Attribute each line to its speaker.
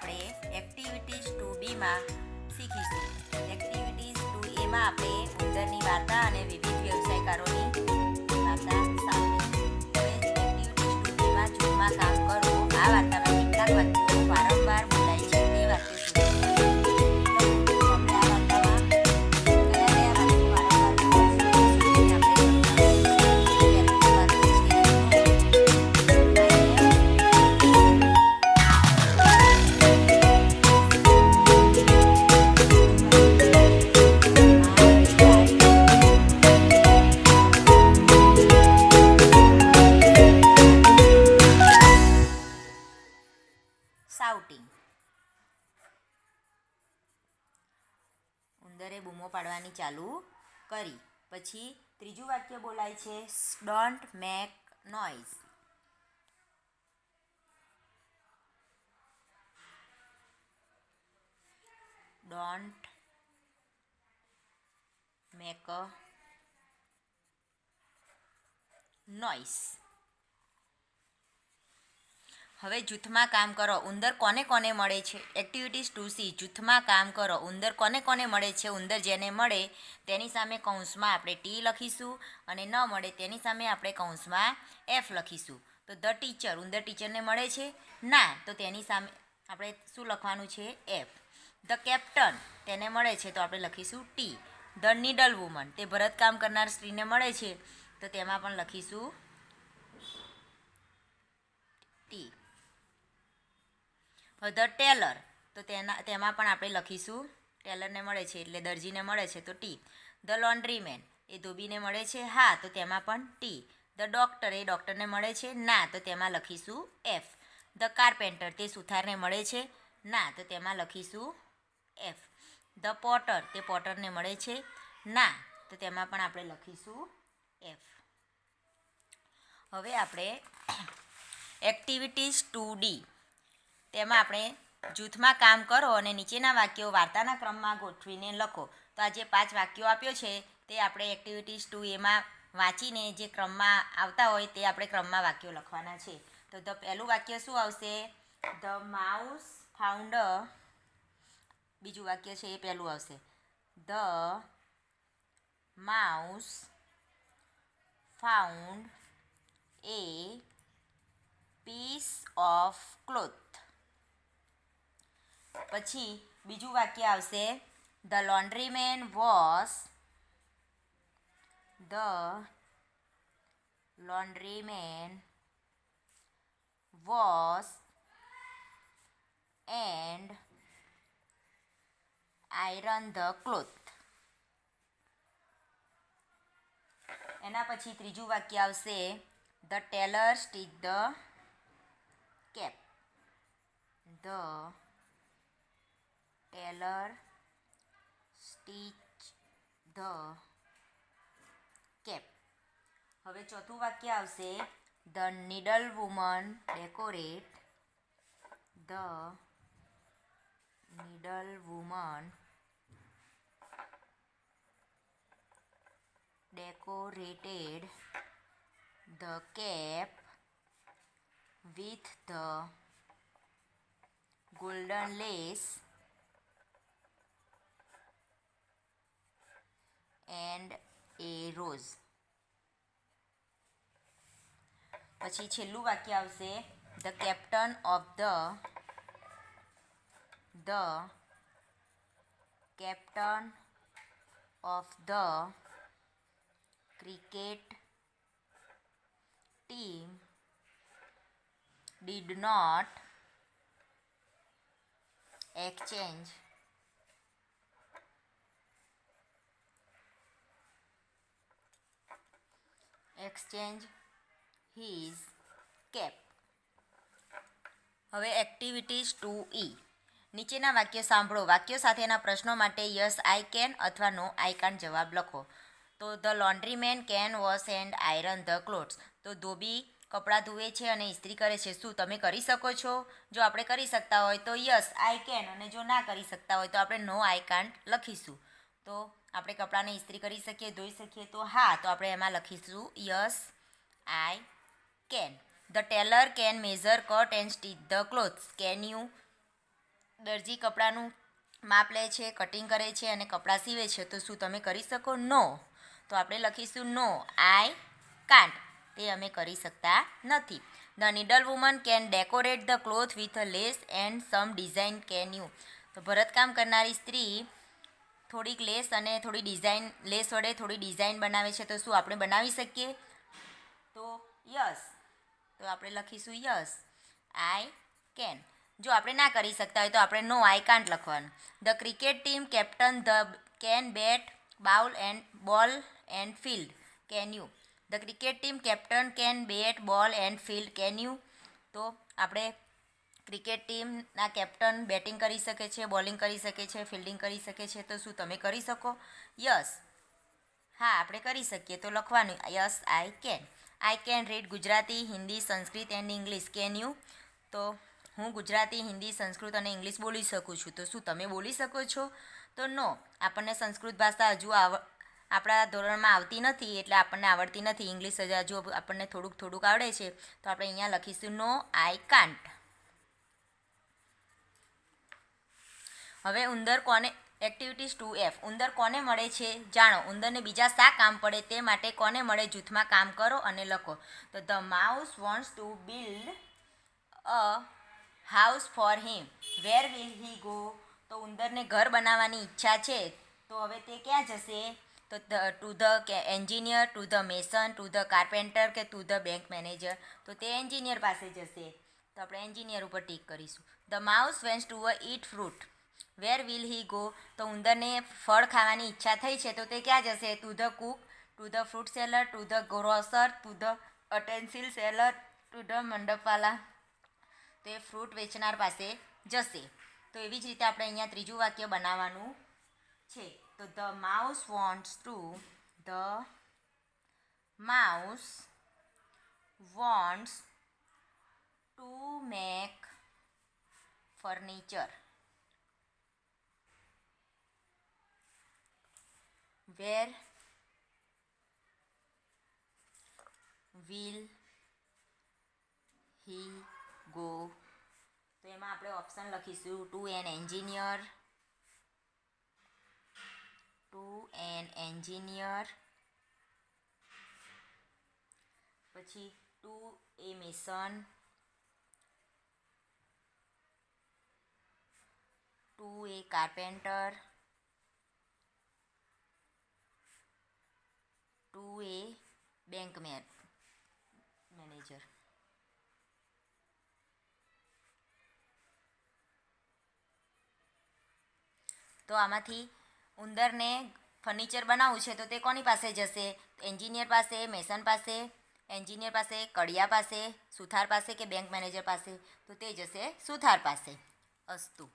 Speaker 1: આપણે activities 2B માં શીખીશું. એક્ટિવિટીઝ 2Aમાં આપણે ઉંદરની વાર્તા અને વિવિધ વ્યવસાયકારોની વાર્તા સાંભળીશું. હવે એક્ટિવિટીઝ 2Bમાં જૂથમાં કામ કરો. આ વાર્તામાં કેટલાક વાક્યો વારંવાર બોલાય છે તે વાક્યો શોધો. આપણે આ વાર્તામાં કયા વાક્યો વારંવાર બોલાય છે શાઉટિંગ. ઉંદરે બૂમો પાડવાની ચાલુ કરી. પછી ત્રીજું વાક્ય બોલાય છે don't make noise. Don't make a noise. હવે જૂથમાં કામ કરો. ઉંદર કોને કોને મળે છે? એક્ટિવિટીઝ 2C જૂથમાં કામ કરો. ઉંદર કોને કોને મળે છે? ઉંદર જેને મળે તેની સામે કૌંસમાં આપણે ટી લખીશું અને ન મળે તેની સામે આપણે કૌંસમાં એફ લખીશું. તો ધ ટીચર, ઉંદર ટીચરને મળે છે? ના, તો તેની સામે આપણે શું લખવાનું છે? એફ. ધ કેપ્ટન, તેને મળે છે તો આપણે લખીશું ટી. ધ નીડલ વુમન, તે ભરતકામ કરનાર સ્ત્રીને મળે છે તો તેમાં પણ લખીશું ટી. ધ ટેલર, તો તેમાં પણ આપણે લખીશું ટેલરને મળે છે એટલે દરજીને મળે છે તો ટી. ધ લોન્ડ્રીમેન, એ ધોબીને મળે છે? હા, તો તેમાં પણ ટી. ધ ડૉક્ટર, એ ડૉક્ટરને મળે છે? ના, તો તેમાં લખીશું એફ. ધ કાર્પેન્ટર, તે સુથારને મળે છે? ના, તો તેમાં લખીશું એફ. ધ પોટર, તે પોટરને મળે છે? ના, તો તેમાં પણ આપણે લખીશું એફ. હવે આપણે એક્ટિવિટીઝ 2D તેમાં આપણે જૂથમાં કામ કરો અને નીચેના વાક્યો વાર્તાના ક્રમમાં ગોઠવીને લખો. તો આ જે 5 વાક્યો આપ્યો છે તે આપણે એક્ટિવિટીઝ 2Aમાં વાંચીને જે ક્રમમાં આવતા હોય તે આપણે ક્રમમાં વાક્યો લખવાના છે. તો પહેલું વાક્ય શું આવશે? The mouse found. બીજું વાક્ય છે એ પહેલું આવશે. The mouse found a piece of cloth. પછી બીજું વાક્ય આવશે the laundryman wash and iron the cloth. એના પછી ત્રીજું વાક્ય આવશે the tailor stitch the cap. The tailor stitch the cap. હવે ચોથું વાક્ય આવશે the needle woman decorate. The needle woman decorated the cap with the golden lace and a rose. પછી છેલ્લું વાક્ય આવશે the captain of the cricket team did not exchange his cap. હવે activities 2E નીચેના વાક્યો સાંભળો. વાક્યો સાથેના પ્રશ્નો માટે યસ આઈ કેન અથવા નો આઈ કાન્ટ જવાબ લખો. તો the laundryman can wash and iron the clothes. તો ધોબી કપડાં ધુએ છે અને ઇસ્ત્રી કરે છે. શું તમે કરી શકો છો? જો આપણે કરી શકતા હોય તો યસ આઈ કેન, અને જો ના કરી શકતા હોય તો આપણે નો આઈ કાન્ટ લખીશું. તો આપણે કપડાને ઇસ્ત્રી કરી શકીએ, ધોઈ શકીએ? તો હા, તો આપણે એમાં લખીશું yes I can. The tailor can measure, cut and stitch the clothes. Can you? દરજી કપડાનું માપ લે છે, કટિંગ કરે છે અને કપડાં સીવે છે, તો શું તમે કરી શકો? નો. તો આપણે લખીશું નો, આઈ કાન્ટ. તે અમે કરી શકતા નથી. The needle woman can decorate the cloth with a lace and some design, can you? તો ભરતકામ કરનારી સ્ત્રી થોડીક લેસ અને થોડી ડિઝાઇન, લેસ વડે થોડી ડિઝાઇન બનાવે છે, તો શું આપણે બનાવી શકીએ? તો યસ. તો આપણે લખીશું યસ, આઈ કેન. જો આપણે ના કરી શકતા હોય તો આપણે નો, આઈ કાન્ટ લખવાનું. The cricket team captain can bat bowl and field, can you? The cricket team captain can bat bowl and field, can you? તો આપણે ક્રિકેટ ટીમના કેપ્ટન બેટિંગ કરી શકે છે, બોલિંગ કરી શકે છે, ફિલ્ડિંગ કરી શકે છે, તો શું તમે કરી શકો? યસ. હા, આપણે કરી શકીએ. તો લખવાનું yes, I can. I can read Gujarati, Hindi, Sanskrit and English, can you? તો હું ગુજરાતી, હિન્દી, સંસ્કૃત અને ઇંગ્લિશ બોલી શકું છું, તો શું તમે બોલી શકો છો? તો નો, આપણને સંસ્કૃત ભાષા હજુ આપણા ધોરણમાં આવતી નથી, એટલે આપણને આવડતી નથી. ઇંગ્લિશ હજુ આપણને થોડુંક આવડે છે, તો આપણે અહીંયા લખીશું નો, આઈ કાન્ટ. હવે ઉંદર કોને, એક્ટિવિટીઝ 2F, ઉંદર કોને મળે છે જાણો. ઉંદરને બીજા શા કામ પડે તે માટે કોને મળે જૂથમાં કામ કરો અને લખો. તો the mouse wants to build a house for him, wear will he go? તો ઉંદરને ઘર બનાવવાની ઈચ્છા છે, તો હવે તે ક્યાં જશે? તો to the engineer, to the Mason, to the carpenter કે ટુ ધ બેંક મેનેજર? તો તે એન્જિનિયર પાસે જશે, તો આપણે એન્જિનિયર ઉપર ટીક કરીશું. The mouse wants to eat fruit, where will he go? તો ઉંદરને ફળ ખાવાની ઈચ્છા થઈ છે, તો તે ક્યાં જશે? To the cook, to the fruit seller, to the grocer, to the utensil seller, to the મંડપવાલા? તો એ ફ્રૂટ વેચનાર પાસે જશે. તો એવી જ રીતે આપણે અહીંયા ત્રીજું વાક્ય બનાવવાનું છે. તો the mouse wants to make furniture, wear will he go? તો એમાં આપણે ઓપ્શન લખીશું ટુ એન એન્જિનિયર, પછી ટુ એ મેસન, ટુ એ કાર્પેન્ટર, ટુ એ બેંક મેનેજર. તો આમાંથી ઉંદરને ફર્નિચર બનાવવું છે, તો તે કોની પાસે જશે? એન્જિનિયર પાસે, મેસન પાસે, એન્જિનિયર પાસે, કડિયા પાસે, સુથાર પાસે કે બેંક મેનેજર પાસે? તો તે જશે સુથાર પાસે. અસ્તુ.